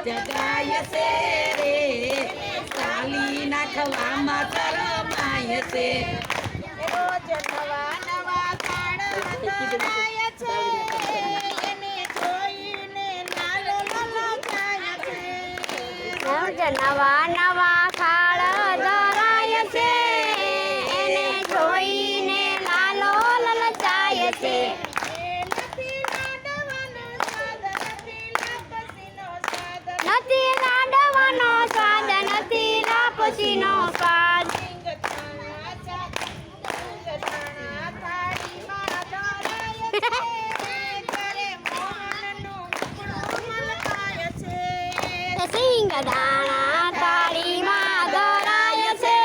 જગાય છે રે ચાલી નાખવામાં શરમાય છે રોજ નવા નવા કાળ દોરાય છે એને જોઈને લાલો લલચાય છે રોજ નવા નવા ખાળ દોરાય છે એને જોઈને લાલો લલચાય છે નથી લાડવાનો સ્વાદ નથી લાપસીનો સ્વાદ સિંગદાણા તાળીમાં દોરાય છે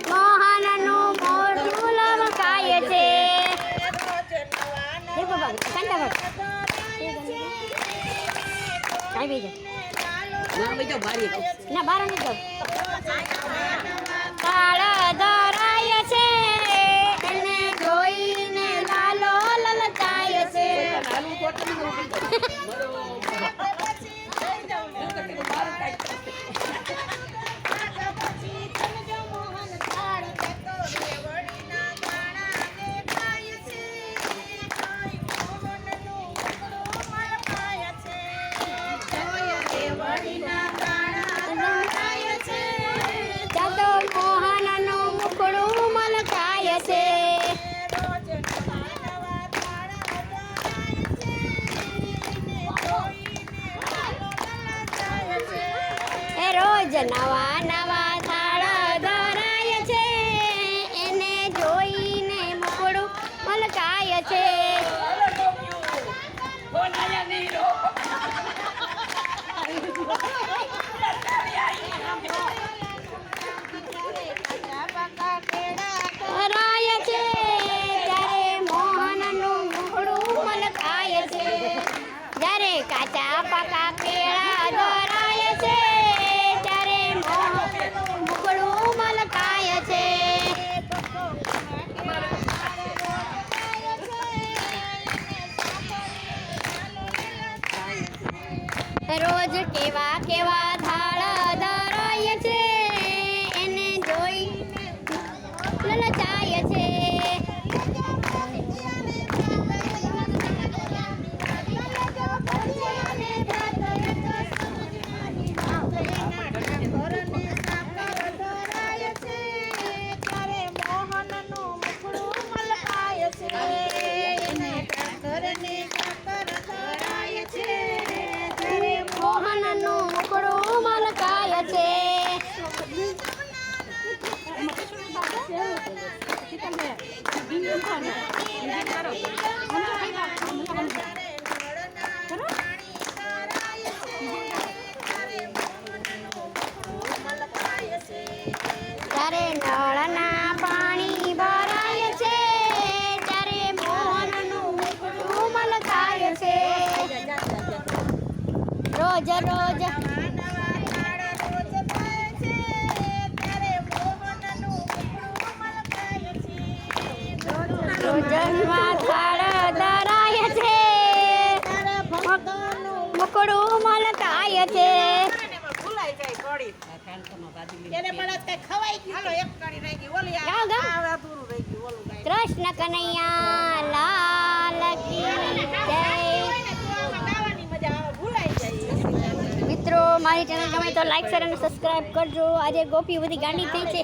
મોહનનું મોઢું લલકાય છે ના બાર નહીં જાવ કાળ દોરાય છે એને જોઈને લાલો લલચાય છે મોહનનું મુખડું મલકાય છે રોજ નવા નવા થાળ દોરાય છે એને જોઈને મુખડું મલકાય છે ધરાય છે ત્યારે મોહનનું મુખડું મલકાય છે જ્યારે કાચા પાકા કેળા ધરાય છે ત્યારે મોહનનું મુખડું મલકાય છે રોજ કેવા કેવા થાળ ધરાય છે એને જોઈ લલચાય છે મોહનનું મુખડું મલકાય છે ત્યારે નળના પાણી ભરાય છે ત્યારે મોહનનું મુખડું મલકાય છે રોજ રોજ રોજનમાં થાળ ધરાય છે મુકડું મલકાય છે કૃષ્ણ કનૈયા લાલ કી જય મિત્રો મારી ચેનલ ગમે તો લાઈક શેર અને સબસ્ક્રાઇબ કરજો આજે ગોપી બધી ગાંડી થઈ છે